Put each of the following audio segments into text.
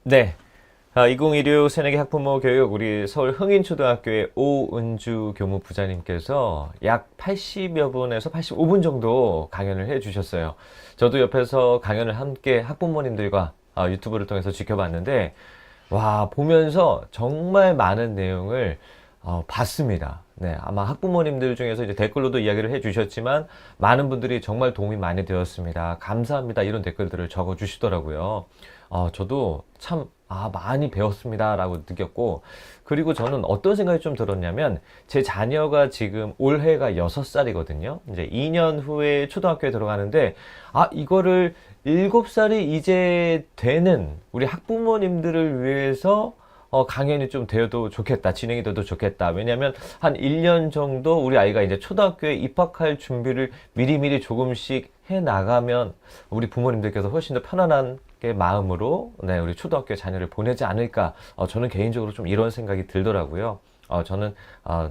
네. 2016 새내기 학부모 교육 우리 서울 흥인초등학교의 오은주 교무부장님께서 약 80여 분에서 85분 정도 강연을 해 주셨어요. 저도 옆에서 강연을 함께 학부모님들과 유튜브를 통해서 지켜봤는데, 와, 보면서 정말 많은 내용을 봤습니다. 네, 아마 학부모님들 중에서 이제 댓글로도 이야기를 해 주셨지만, 많은 분들이 정말 도움이 많이 되었습니다. 감사합니다. 이런 댓글들을 적어 주시더라고요. 저도 참, 많이 배웠습니다. 라고 느꼈고, 그리고 저는 어떤 생각이 좀 들었냐면, 제 자녀가 지금 올해가 6살이거든요. 이제 2년 후에 초등학교에 들어가는데, 이거를 7살이 이제 되는 우리 학부모님들을 위해서 강연이 좀 되어도 좋겠다. 진행이 돼도 좋겠다. 왜냐면 한 1년 정도 우리 아이가 이제 초등학교에 입학할 준비를 미리미리 조금씩 해 나가면 우리 부모님들께서 훨씬 더 편안한 마음으로 네, 우리 초등학교 자녀를 보내지 않을까. 저는 개인적으로 좀 이런 생각이 들더라고요. 저는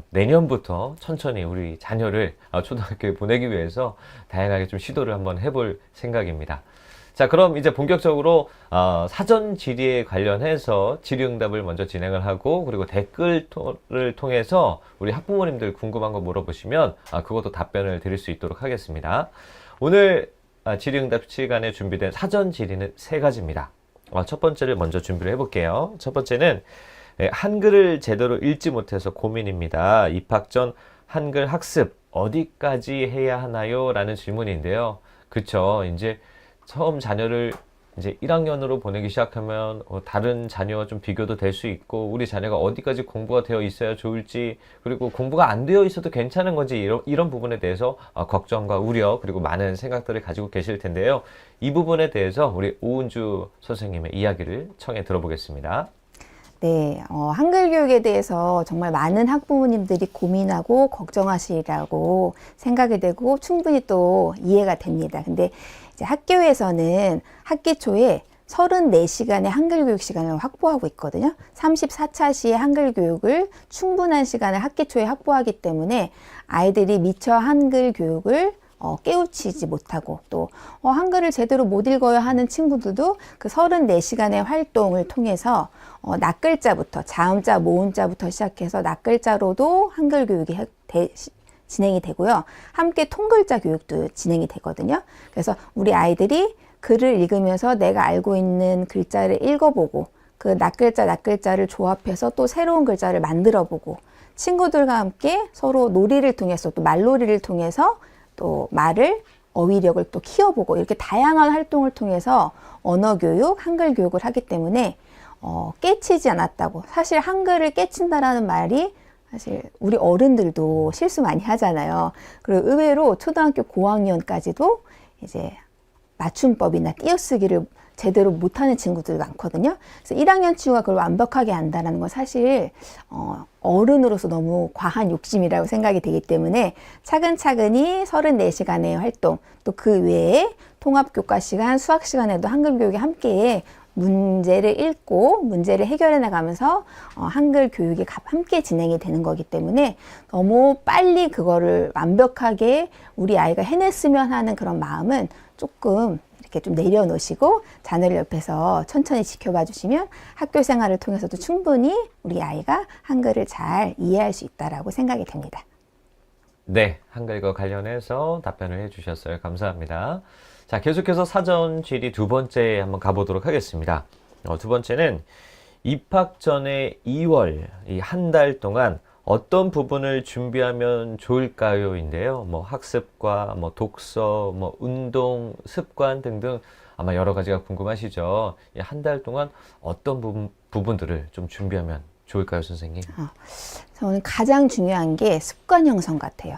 내년부터 천천히 우리 자녀를 초등학교에 보내기 위해서 다양하게 좀 시도를 한번 해볼 생각입니다. 자, 그럼 이제 본격적으로 사전 질의에 관련해서 질의응답을 먼저 진행을 하고, 그리고 댓글을 통해서 우리 학부모님들 궁금한 거 물어보시면 그것도 답변을 드릴 수 있도록 하겠습니다. 오늘 질의응답 시간에 준비된 사전 질의는 3가지입니다. 첫 번째를 먼저 준비를 해볼게요. 첫 번째는 한글을 제대로 읽지 못해서 고민입니다. 입학 전 한글 학습 어디까지 해야 하나요? 라는 질문인데요. 그쵸. 이제 처음 자녀를 이제 1학년으로 보내기 시작하면 다른 자녀와 좀 비교도 될 수 있고, 우리 자녀가 어디까지 공부가 되어 있어야 좋을지, 그리고 공부가 안 되어 있어도 괜찮은 건지, 이런 부분에 대해서 걱정과 우려, 그리고 많은 생각들을 가지고 계실 텐데요. 이 부분에 대해서 우리 오은주 선생님의 이야기를 청해 들어보겠습니다. 네, 한글 교육에 대해서 정말 많은 학부모님들이 고민하고 걱정하시라고 생각이 되고 충분히 또 이해가 됩니다. 근데 이제 학교에서는 학기 초에 34시간의 한글 교육 시간을 확보하고 있거든요. 34차 시의 한글 교육을 충분한 시간을 학기 초에 확보하기 때문에 아이들이 미처 한글 교육을 깨우치지 못하고 또 한글을 제대로 못 읽어야 하는 친구들도 그 34시간의 활동을 통해서 낱글자부터 자음자, 모음자부터 시작해서 낱글자로도 한글 교육이 진행이 되고요. 함께 통글자 교육도 진행이 되거든요. 그래서 우리 아이들이 글을 읽으면서 내가 알고 있는 글자를 읽어보고 그 낱글자를 조합해서 또 새로운 글자를 만들어보고 친구들과 함께 서로 놀이를 통해서 또 말놀이를 통해서 또 말을 어휘력을 또 키워보고 이렇게 다양한 활동을 통해서 언어 교육, 한글 교육을 하기 때문에 깨치지 않았다고. 사실 한글을 깨친다라는 말이 사실 우리 어른들도 실수 많이 하잖아요. 그리고 의외로 초등학교 고학년까지도 이제 맞춤법이나 띄어쓰기를 제대로 못하는 친구들 많거든요. 그래서 1학년 친구가 그걸 완벽하게 안다는 건 사실 어른으로서 너무 과한 욕심이라고 생각이 되기 때문에 차근차근히 34시간의 활동, 또 그 외에 통합교과 시간, 수학 시간에도 한글 교육이 함께 문제를 읽고 문제를 해결해 나가면서 한글 교육이 함께 진행이 되는 거기 때문에 너무 빨리 그거를 완벽하게 우리 아이가 해냈으면 하는 그런 마음은 조금 이렇게 좀 내려놓으시고 자녀를 옆에서 천천히 지켜봐 주시면 학교 생활을 통해서도 충분히 우리 아이가 한글을 잘 이해할 수 있다라고 생각이 됩니다. 네, 한글과 관련해서 답변을 해주셨어요. 감사합니다. 자, 계속해서 사전 질의 2번째 한번 가보도록 하겠습니다. 2번째는 입학 전에 2월, 이 한 달 동안 어떤 부분을 준비하면 좋을까요? 인데요. 뭐 학습과 뭐 독서, 뭐 운동, 습관 등등 아마 여러 가지가 궁금하시죠? 이 한 달 동안 어떤 부분들을 좀 준비하면 좋을까요, 선생님? 저는 가장 중요한 게 습관 형성 같아요.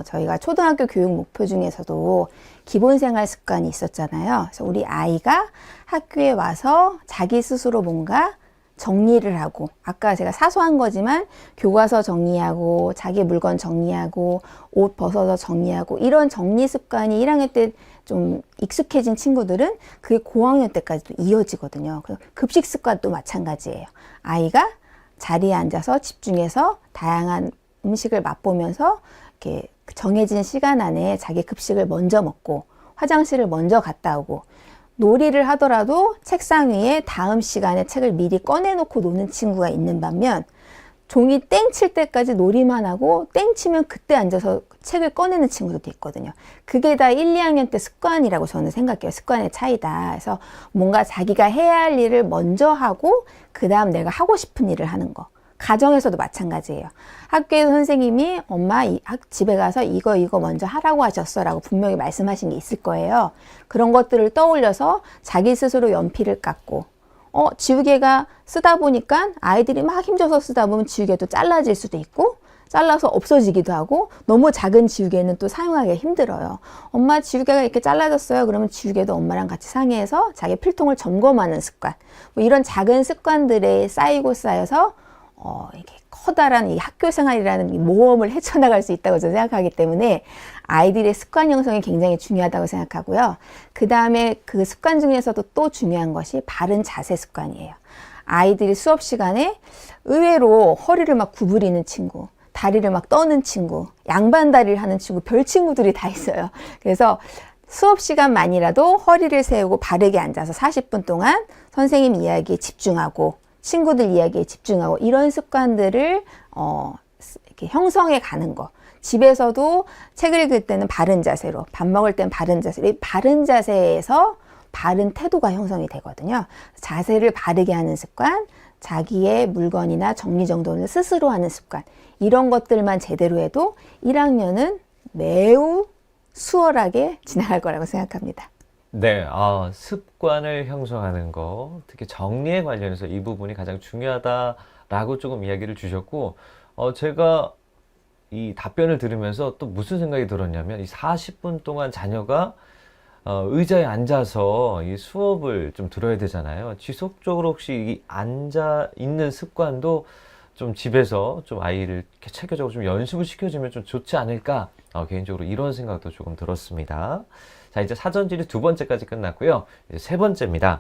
저희가 초등학교 교육 목표 중에서도 기본생활 습관이 있었잖아요. 그래서 우리 아이가 학교에 와서 자기 스스로 뭔가 정리를 하고, 아까 제가 사소한 거지만 교과서 정리하고 자기 물건 정리하고 옷 벗어서 정리하고 이런 정리 습관이 1학년 때 좀 익숙해진 친구들은 그게 고학년 때까지도 이어지거든요. 급식 습관도 마찬가지예요. 아이가 자리에 앉아서 집중해서 다양한 음식을 맛보면서 이렇게 정해진 시간 안에 자기 급식을 먼저 먹고 화장실을 먼저 갔다 오고 놀이를 하더라도 책상 위에 다음 시간에 책을 미리 꺼내놓고 노는 친구가 있는 반면 종이 땡 칠 때까지 놀이만 하고 땡 치면 그때 앉아서 책을 꺼내는 친구들도 있거든요. 그게 다 1, 2학년 때 습관이라고 저는 생각해요. 습관의 차이다. 그래서 뭔가 자기가 해야 할 일을 먼저 하고 그 다음 내가 하고 싶은 일을 하는 거. 가정에서도 마찬가지예요. 학교에서 선생님이 엄마 집에 가서 이거 먼저 하라고 하셨어 라고 분명히 말씀하신 게 있을 거예요. 그런 것들을 떠올려서 자기 스스로 연필을 깎고 지우개가 쓰다 보니까 아이들이 막 힘줘서 쓰다 보면 지우개도 잘라질 수도 있고 잘라서 없어지기도 하고 너무 작은 지우개는 또 사용하기가 힘들어요. 엄마 지우개가 이렇게 잘라졌어요. 그러면 지우개도 엄마랑 같이 상의해서 자기 필통을 점검하는 습관. 뭐 이런 작은 습관들에 쌓이고 쌓여서 이렇게 커다란 이 학교 생활이라는 이 모험을 헤쳐나갈 수 있다고 저는 생각하기 때문에 아이들의 습관 형성이 굉장히 중요하다고 생각하고요. 그 다음에 그 습관 중에서도 또 중요한 것이 바른 자세 습관이에요. 아이들이 수업 시간에 의외로 허리를 막 구부리는 친구, 다리를 막 떠는 친구, 양반 다리를 하는 친구, 별 친구들이 다 있어요. 그래서 수업 시간만이라도 허리를 세우고 바르게 앉아서 40분 동안 선생님 이야기에 집중하고 친구들 이야기에 집중하고 이런 습관들을 이렇게 형성해 가는 거. 집에서도 책을 읽을 때는 바른 자세로, 밥 먹을 때는 바른 자세로, 이 바른 자세에서 바른 태도가 형성이 되거든요. 자세를 바르게 하는 습관, 자기의 물건이나 정리정돈을 스스로 하는 습관, 이런 것들만 제대로 해도 1학년은 매우 수월하게 지나갈 거라고 생각합니다. 네, 습관을 형성하는 거, 특히 정리에 관련해서 이 부분이 가장 중요하다라고 조금 이야기를 주셨고, 제가 이 답변을 들으면서 또 무슨 생각이 들었냐면, 이 40분 동안 자녀가 의자에 앉아서 이 수업을 좀 들어야 되잖아요. 지속적으로 혹시 이 앉아 있는 습관도 좀 집에서 좀 아이를 이렇게 체계적으로 좀 연습을 시켜주면 좀 좋지 않을까? 개인적으로 이런 생각도 조금 들었습니다. 자, 이제 사전지리 2번째까지 끝났고요. 이제 3번째입니다.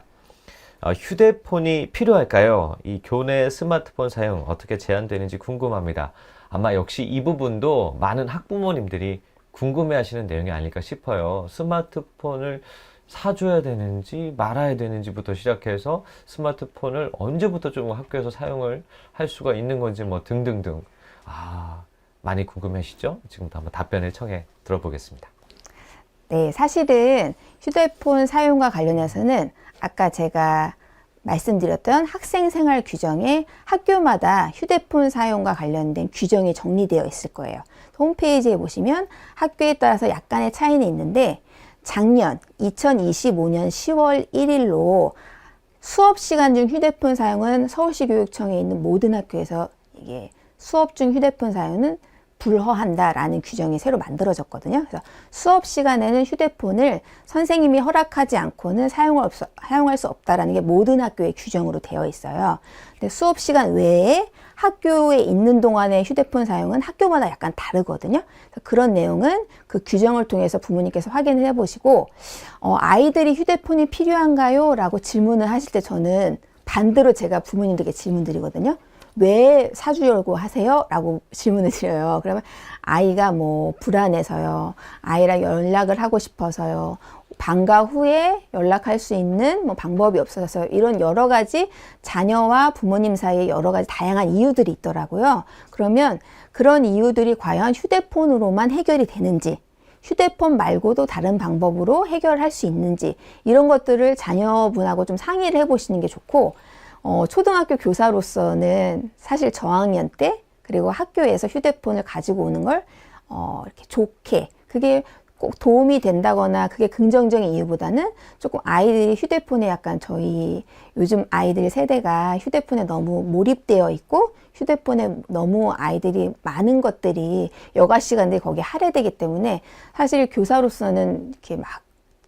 휴대폰이 필요할까요? 이 교내 스마트폰 사용 어떻게 제한되는지 궁금합니다. 아마 역시 이 부분도 많은 학부모님들이 궁금해 하시는 내용이 아닐까 싶어요. 스마트폰을 사줘야 되는지 말아야 되는지부터 시작해서 스마트폰을 언제부터 좀 학교에서 사용을 할 수가 있는 건지 뭐 등등등. 많이 궁금하시죠? 지금부터 한번 답변을 청해 들어보겠습니다. 네, 사실은 휴대폰 사용과 관련해서는 아까 제가 말씀드렸던 학생생활 규정에 학교마다 휴대폰 사용과 관련된 규정이 정리되어 있을 거예요. 홈페이지에 보시면 학교에 따라서 약간의 차이는 있는데 작년 2025년 10월 1일로 수업 시간 중 휴대폰 사용은 서울시 교육청에 있는 모든 학교에서 이게 수업 중 휴대폰 사용은 불허한다라는 규정이 새로 만들어졌거든요. 그래서 수업 시간에는 휴대폰을 선생님이 허락하지 않고는 사용할 수 없다라는 게 모든 학교의 규정으로 되어 있어요. 근데 수업 시간 외에 학교에 있는 동안의 휴대폰 사용은 학교마다 약간 다르거든요. 그래서 그런 내용은 그 규정을 통해서 부모님께서 확인을 해보시고 아이들이 휴대폰이 필요한가요? 라고 질문을 하실 때 저는 반대로 제가 부모님들에게 질문 드리거든요. 왜 사주려고 하세요? 라고 질문을 드려요. 그러면 아이가 뭐 불안해서요. 아이랑 연락을 하고 싶어서요. 방과 후에 연락할 수 있는 뭐 방법이 없어서요. 이런 여러 가지 자녀와 부모님 사이에 여러 가지 다양한 이유들이 있더라고요. 그러면 그런 이유들이 과연 휴대폰으로만 해결이 되는지, 휴대폰 말고도 다른 방법으로 해결할 수 있는지, 이런 것들을 자녀분하고 좀 상의를 해보시는 게 좋고, 초등학교 교사로서는 사실 저학년 때 그리고 학교에서 휴대폰을 가지고 오는 걸 이렇게 좋게, 그게 꼭 도움이 된다거나 그게 긍정적인 이유보다는 조금 아이들이 휴대폰에 약간 저희 요즘 아이들 세대가 휴대폰에 너무 몰입되어 있고 휴대폰에 너무 아이들이 많은 것들이 여가 시간들이 거기에 할애되기 때문에 사실 교사로서는 이렇게 막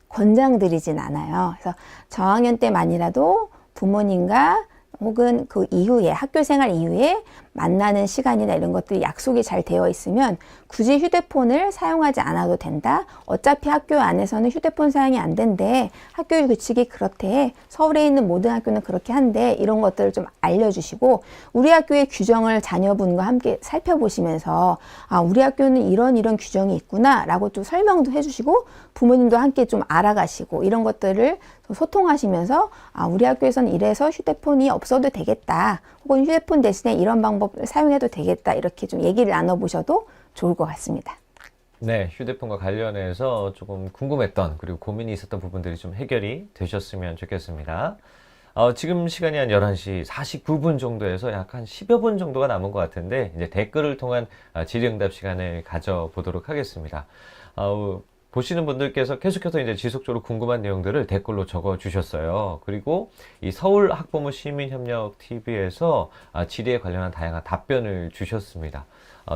권장드리진 않아요. 그래서 저학년 때만이라도 부모님과 혹은 그 이후에 학교 생활 이후에 만나는 시간이나 이런 것들이 약속이 잘 되어 있으면 굳이 휴대폰을 사용하지 않아도 된다. 어차피 학교 안에서는 휴대폰 사용이 안 된대. 학교의 규칙이 그렇대. 서울에 있는 모든 학교는 그렇게 한대. 이런 것들을 좀 알려주시고 우리 학교의 규정을 자녀분과 함께 살펴보시면서 아, 우리 학교는 이런 규정이 있구나 라고 좀 설명도 해주시고 부모님도 함께 좀 알아가시고 이런 것들을 소통하시면서 아, 우리 학교에서는 이래서 휴대폰이 없어도 되겠다. 혹은 휴대폰 대신에 이런 방법을 사용해도 되겠다. 이렇게 좀 얘기를 나눠보셔도 좋을 것 같습니다. 네, 휴대폰과 관련해서 조금 궁금했던 그리고 고민이 있었던 부분들이 좀 해결이 되셨으면 좋겠습니다. 지금 시간이 한 11시 49분 정도에서 약 한 10여 분 정도가 남은 것 같은데 이제 댓글을 통한 질의응답 시간을 가져보도록 하겠습니다. 보시는 분들께서 계속해서 이제 지속적으로 궁금한 내용들을 댓글로 적어 주셨어요. 그리고 이 서울 학부모 시민협력 TV에서 질의에 관련한 다양한 답변을 주셨습니다.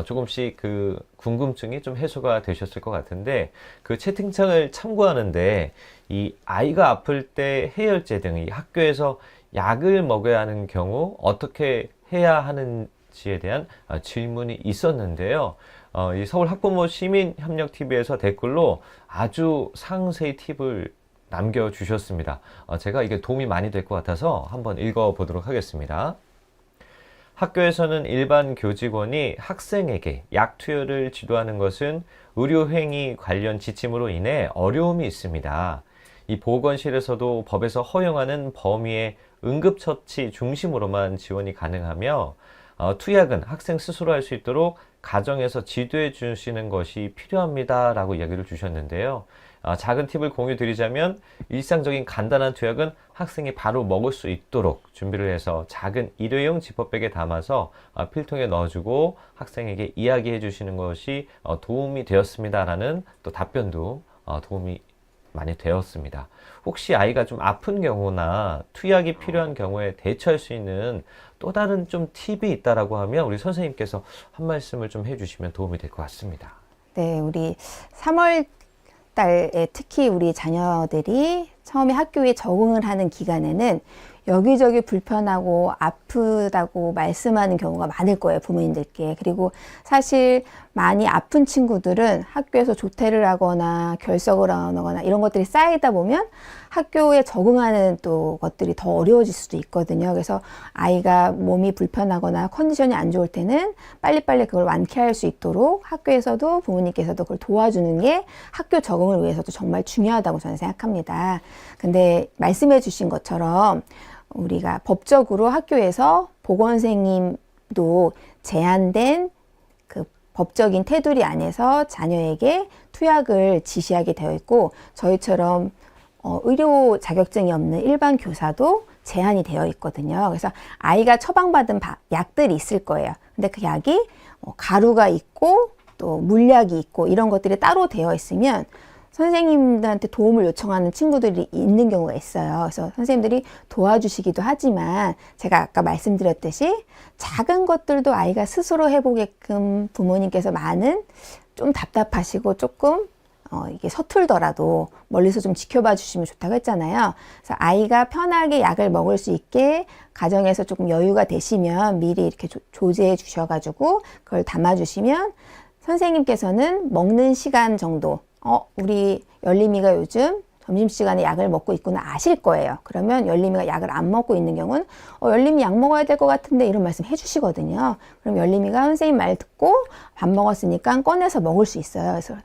조금씩 그 궁금증이 좀 해소가 되셨을 것 같은데 그 채팅창을 참고하는데 이 아이가 아플 때 해열제 등 이 학교에서 약을 먹여야 하는 경우 어떻게 해야 하는지에 대한 질문이 있었는데요. 이 서울 학부모 시민협력 TV에서 댓글로 아주 상세히 팁을 남겨주셨습니다. 제가 이게 도움이 많이 될 것 같아서 한번 읽어보도록 하겠습니다. 학교에서는 일반 교직원이 학생에게 약 투여를 지도하는 것은 의료행위 관련 지침으로 인해 어려움이 있습니다. 이 보건실에서도 법에서 허용하는 범위의 응급처치 중심으로만 지원이 가능하며 투약은 학생 스스로 할 수 있도록 가정에서 지도해 주시는 것이 필요합니다 라고 이야기를 주셨는데요. 작은 팁을 공유 드리자면 일상적인 간단한 투약은 학생이 바로 먹을 수 있도록 준비를 해서 작은 일회용 지퍼백에 담아서 필통에 넣어주고 학생에게 이야기해 주시는 것이 도움이 되었습니다 라는 또 답변도 도움이 많이 되었습니다. 혹시 아이가 좀 아픈 경우나 투약이 필요한 경우에 대처할 수 있는 또 다른 좀 팁이 있다라고 하면 우리 선생님께서 한 말씀을 좀 해주시면 도움이 될 것 같습니다. 네, 우리 3월 달에 특히 우리 자녀들이 처음에 학교에 적응을 하는 기간에는 여기저기 불편하고 아프다고 말씀하는 경우가 많을 거예요, 부모님들께. 그리고 사실 많이 아픈 친구들은 학교에서 조퇴를 하거나 결석을 하거나 이런 것들이 쌓이다 보면 학교에 적응하는 또 것들이 더 어려워질 수도 있거든요. 그래서 아이가 몸이 불편하거나 컨디션이 안 좋을 때는 빨리빨리 그걸 완쾌할 수 있도록 학교에서도 부모님께서도 그걸 도와주는 게 학교 적응을 위해서도 정말 중요하다고 저는 생각합니다. 근데 말씀해 주신 것처럼 우리가 법적으로 학교에서 보건선생님도 제한된 그 법적인 테두리 안에서 자녀에게 투약을 지시하게 되어 있고 저희처럼 의료 자격증이 없는 일반 교사도 제한이 되어 있거든요. 그래서 아이가 처방받은 약들이 있을 거예요. 근데 그 약이 가루가 있고 또 물약이 있고 이런 것들이 따로 되어 있으면 선생님들한테 도움을 요청하는 친구들이 있는 경우가 있어요. 그래서 선생님들이 도와주시기도 하지만 제가 아까 말씀드렸듯이 작은 것들도 아이가 스스로 해보게끔 부모님께서 많은 좀 답답하시고 조금 이게 서툴더라도 멀리서 좀 지켜봐 주시면 좋다고 했잖아요. 그래서 아이가 편하게 약을 먹을 수 있게 가정에서 조금 여유가 되시면 미리 이렇게 조제해 주셔가지고 그걸 담아주시면 선생님께서는 먹는 시간 정도 우리 열림이가 요즘 점심시간에 약을 먹고 있구나 아실 거예요. 그러면 열림이가 약을 안 먹고 있는 경우는 열림이 약 먹어야 될 것 같은데 이런 말씀 해주시거든요. 그럼 열림이가 선생님 말 듣고 밥 먹었으니까 꺼내서 먹을 수 있어요. 그래서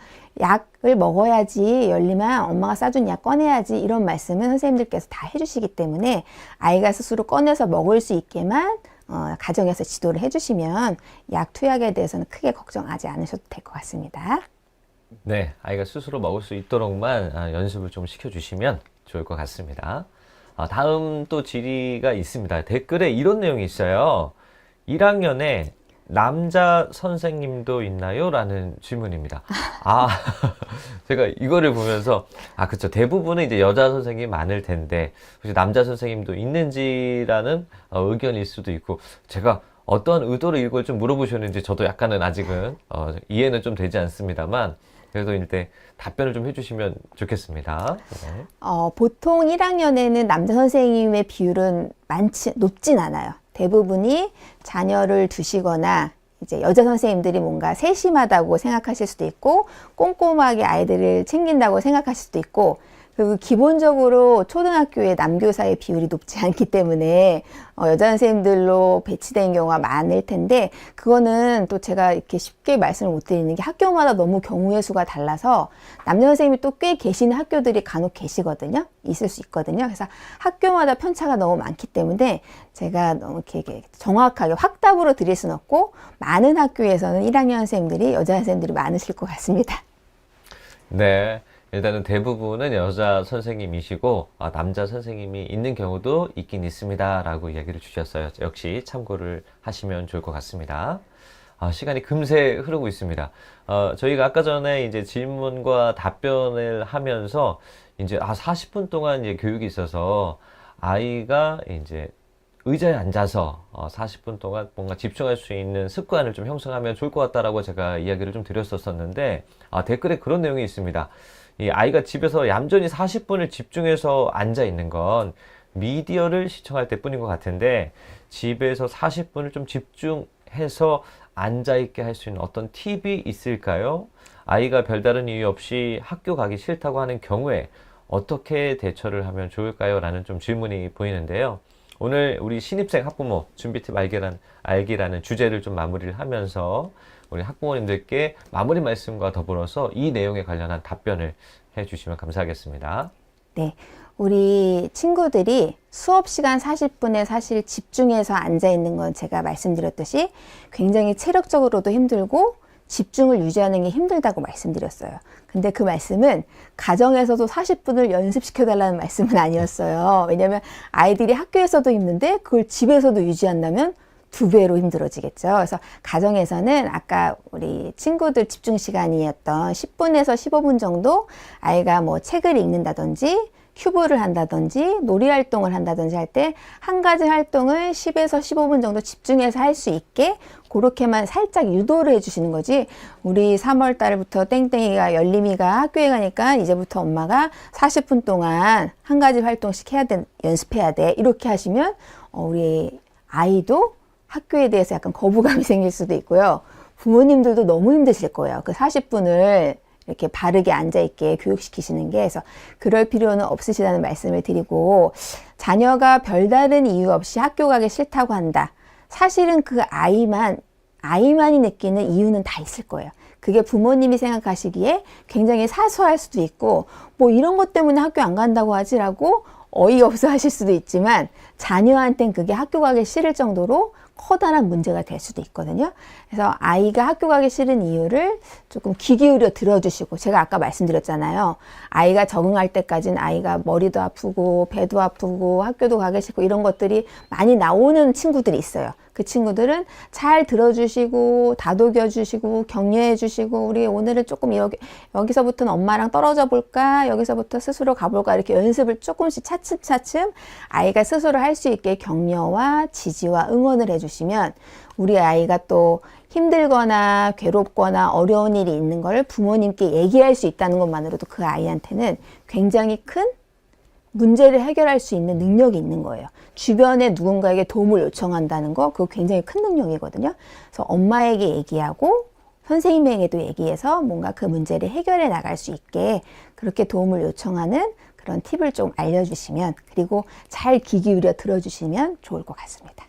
약을 먹어야지 열림아 엄마가 싸준 약 꺼내야지 이런 말씀은 선생님들께서 다 해주시기 때문에 아이가 스스로 꺼내서 먹을 수 있게만 가정에서 지도를 해주시면 약 투약에 대해서는 크게 걱정하지 않으셔도 될 것 같습니다. 네, 아이가 스스로 먹을 수 있도록만 연습을 좀 시켜주시면 좋을 것 같습니다. 다음 또 질의가 있습니다. 댓글에 이런 내용이 있어요. 1학년에 남자 선생님도 있나요? 라는 질문입니다. 제가 이거를 보면서, 그쵸. 대부분은 이제 여자 선생님이 많을 텐데, 혹시 남자 선생님도 있는지라는 의견일 수도 있고, 제가 어떤 의도로 이걸 좀 물어보셨는지 저도 약간은 아직은 이해는 좀 되지 않습니다만, 그래도 이때 답변을 좀 해주시면 좋겠습니다. 네. 보통 1학년에는 남자 선생님의 비율은 높진 않아요. 대부분이 자녀를 두시거나 이제 여자 선생님들이 뭔가 세심하다고 생각하실 수도 있고 꼼꼼하게 아이들을 챙긴다고 생각하실 수도 있고 그리고 기본적으로 초등학교의 남교사의 비율이 높지 않기 때문에 여자 선생님들로 배치된 경우가 많을 텐데 그거는 또 제가 이렇게 쉽게 말씀을 못 드리는 게 학교마다 너무 경우의 수가 달라서 남녀 선생님이 또 꽤 계시는 학교들이 간혹 계시거든요. 있을 수 있거든요. 그래서 학교마다 편차가 너무 많기 때문에 제가 너무 이렇게 정확하게 확답으로 드릴 수는 없고 많은 학교에서는 1학년 선생님들이 여자 선생님들이 많으실 것 같습니다. 네. 일단은 대부분은 여자 선생님이시고 남자 선생님이 있는 경우도 있긴 있습니다 라고 이야기를 주셨어요. 역시 참고를 하시면 좋을 것 같습니다. 시간이 금세 흐르고 있습니다. 저희가 아까 전에 이제 질문과 답변을 하면서 이제 40분 동안 이제 교육이 있어서 아이가 이제 의자에 앉아서 40분 동안 뭔가 집중할 수 있는 습관을 좀 형성하면 좋을 것 같다라고 제가 이야기를 좀 드렸었는데 댓글에 그런 내용이 있습니다. 이 아이가 집에서 얌전히 40분을 집중해서 앉아 있는 건 미디어를 시청할 때 뿐인 것 같은데 집에서 40분을 좀 집중해서 앉아 있게 할 수 있는 어떤 팁이 있을까요? 아이가 별다른 이유 없이 학교 가기 싫다고 하는 경우에 어떻게 대처를 하면 좋을까요? 라는 좀 질문이 보이는데요. 오늘 우리 신입생 학부모 준비팁 알기라는 주제를 좀 마무리를 하면서 우리 학부모님들께 마무리 말씀과 더불어서 이 내용에 관련한 답변을 해주시면 감사하겠습니다. 네, 우리 친구들이 수업 시간 40분에 사실 집중해서 앉아 있는 건 제가 말씀드렸듯이 굉장히 체력적으로도 힘들고 집중을 유지하는 게 힘들다고 말씀드렸어요. 근데 그 말씀은 가정에서도 40분을 연습시켜달라는 말씀은 아니었어요. 왜냐하면 아이들이 학교에서도 힘든데 그걸 집에서도 유지한다면 2배로 힘들어지겠죠. 그래서 가정에서는 아까 우리 친구들 집중 시간이었던 10분에서 15분 정도 아이가 뭐 책을 읽는다든지 큐브를 한다든지 놀이 활동을 한다든지 할 때 한 가지 활동을 10에서 15분 정도 집중해서 할 수 있게 그렇게만 살짝 유도를 해주시는 거지. 우리 3월 달부터 땡땡이가 열림이가 학교에 가니까 이제부터 엄마가 40분 동안 한 가지 활동씩 해야 돼, 연습해야 돼. 이렇게 하시면 우리 아이도 학교에 대해서 약간 거부감이 생길 수도 있고요. 부모님들도 너무 힘드실 거예요. 그 40분을 이렇게 바르게 앉아있게 교육시키시는 게. 그래서 그럴 필요는 없으시다는 말씀을 드리고, 자녀가 별다른 이유 없이 학교 가기 싫다고 한다. 사실은 그 아이만이 느끼는 이유는 다 있을 거예요. 그게 부모님이 생각하시기에 굉장히 사소할 수도 있고, 뭐 이런 것 때문에 학교 안 간다고 하지라고 어이없어 하실 수도 있지만, 자녀한테는 그게 학교 가기 싫을 정도로 커다란 문제가 될 수도 있거든요. 그래서 아이가 학교 가기 싫은 이유를 조금 귀 기울여 들어주시고, 제가 아까 말씀드렸잖아요. 아이가 적응할 때까지는 아이가 머리도 아프고 배도 아프고 학교도 가기 싫고 이런 것들이 많이 나오는 친구들이 있어요. 그 친구들은 잘 들어주시고 다독여주시고 격려해주시고, 우리 오늘은 조금 여기서부터는 엄마랑 떨어져 볼까, 여기서부터 스스로 가볼까, 이렇게 연습을 조금씩 차츰차츰 아이가 스스로 할 수 있게 격려와 지지와 응원을 해주시면, 우리 아이가 또 힘들거나 괴롭거나 어려운 일이 있는 걸 부모님께 얘기할 수 있다는 것만으로도 그 아이한테는 굉장히 큰 문제를 해결할 수 있는 능력이 있는 거예요. 주변에 누군가에게 도움을 요청한다는 거, 그거 굉장히 큰 능력이거든요. 그래서 엄마에게 얘기하고 선생님에게도 얘기해서 뭔가 그 문제를 해결해 나갈 수 있게 그렇게 도움을 요청하는 그런 팁을 좀 알려주시면, 그리고 잘 귀 기울여 들어주시면 좋을 것 같습니다.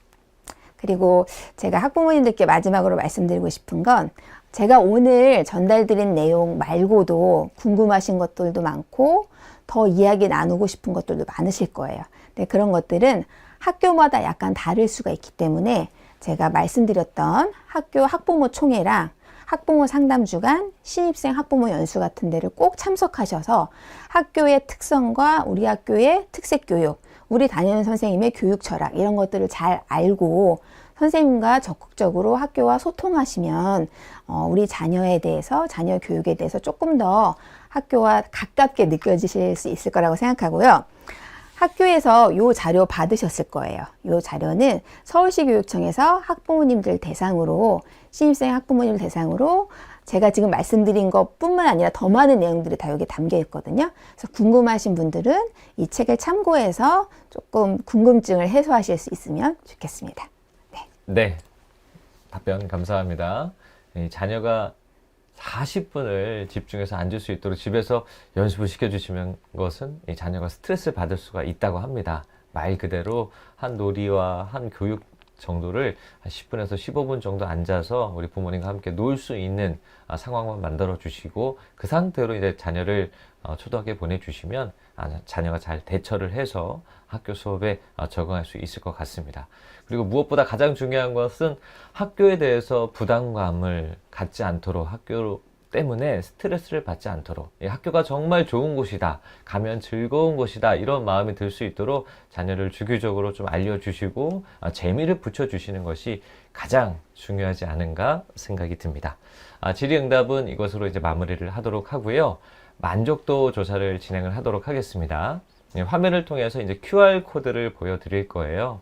그리고 제가 학부모님들께 마지막으로 말씀드리고 싶은 건, 제가 오늘 전달드린 내용 말고도 궁금하신 것들도 많고 더 이야기 나누고 싶은 것들도 많으실 거예요. 근데 그런 것들은 학교마다 약간 다를 수가 있기 때문에 제가 말씀드렸던 학교 학부모 총회랑 학부모 상담주간, 신입생 학부모 연수 같은 데를 꼭 참석하셔서 학교의 특성과 우리 학교의 특색 교육, 우리 담임 선생님의 교육 철학, 이런 것들을 잘 알고 선생님과 적극적으로 학교와 소통하시면 우리 자녀에 대해서, 자녀 교육에 대해서 조금 더 학교와 가깝게 느껴지실 수 있을 거라고 생각하고요. 학교에서 요 자료 받으셨을 거예요. 요 자료는 서울시 교육청에서 학부모님들 대상으로, 신입생 학부모님들 대상으로 제가 지금 말씀드린 것뿐만 아니라 더 많은 내용들이 다 여기 담겨 있거든요. 그래서 궁금하신 분들은 이 책을 참고해서 조금 궁금증을 해소하실 수 있으면 좋겠습니다. 네, 답변 감사합니다. 자녀가 40분을 집중해서 앉을 수 있도록 집에서 연습을 시켜주시면 것은 이 자녀가 스트레스를 받을 수가 있다고 합니다. 말 그대로 한 놀이와 한 교육 정도를 한 10분에서 15분 정도 앉아서 우리 부모님과 함께 놀 수 있는 상황만 만들어 주시고 그 상태로 이제 자녀를 초등학교에 보내주시면 자녀가 잘 대처를 해서 학교 수업에 적응할 수 있을 것 같습니다. 그리고 무엇보다 가장 중요한 것은 학교에 대해서 부담감을 갖지 않도록 학교 때문에 스트레스를 받지 않도록 이 학교가 정말 좋은 곳이다, 가면 즐거운 곳이다 이런 마음이 들 수 있도록 자녀를 주기적으로 좀 알려주시고 재미를 붙여주시는 것이 가장 중요하지 않은가 생각이 듭니다. 질의응답은 이것으로 이제 마무리를 하도록 하고요. 만족도 조사를 진행을 하도록 하겠습니다. 화면을 통해서 이제 QR코드를 보여드릴 거예요.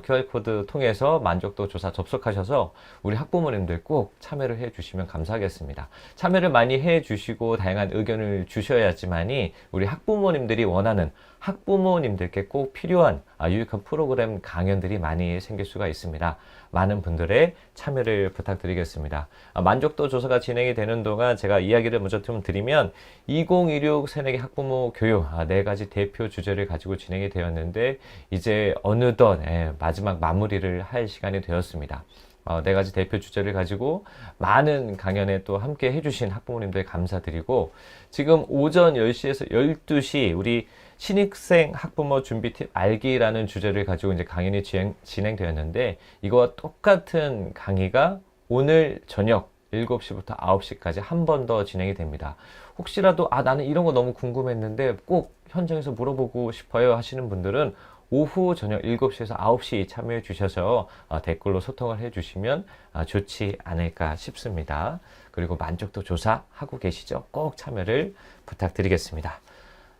QR코드 통해서 만족도 조사 접속하셔서 우리 학부모님들 꼭 참여를 해 주시면 감사하겠습니다. 참여를 많이 해 주시고 다양한 의견을 주셔야지만이 우리 학부모님들이 원하는 학부모님들께 꼭 필요한 유익한 프로그램 강연들이 많이 생길 수가 있습니다. 많은 분들의 참여를 부탁드리겠습니다. 만족도 조사가 진행이 되는 동안 제가 이야기를 먼저 좀 드리면 2016 새내기 학부모 교육 4가지 대표 주제를 가지고 진행이 되었는데 이제 어느덧 마지막 마무리를 할 시간이 되었습니다. 4가지 대표 주제를 가지고 많은 강연에 또 함께 해주신 학부모님들 감사드리고 지금 오전 10시에서 12시 우리 신입생 학부모 준비팀 알기라는 주제를 가지고 이제 강연이 진행되었는데 이거와 똑같은 강의가 오늘 저녁 7시부터 9시까지 한 번 더 진행이 됩니다. 혹시라도 나는 이런 거 너무 궁금했는데 꼭 현장에서 물어보고 싶어요 하시는 분들은 오후 저녁 7시에서 9시 참여해 주셔서 댓글로 소통을 해 주시면 좋지 않을까 싶습니다. 그리고 만족도 조사 하고 계시죠? 꼭 참여를 부탁드리겠습니다.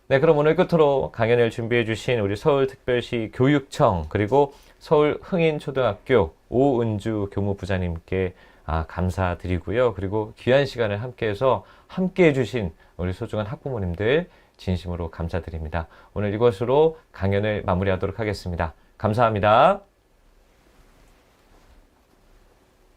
네, 그럼 오늘 끝으로 강연을 준비해 주신 우리 서울특별시 교육청 그리고 서울 흥인초등학교 오은주 교무부장님께 감사드리고요. 그리고 귀한 시간을 함께해서 함께해 주신 우리 소중한 학부모님들 진심으로 감사드립니다. 오늘 이것으로 강연을 마무리하도록 하겠습니다. 감사합니다.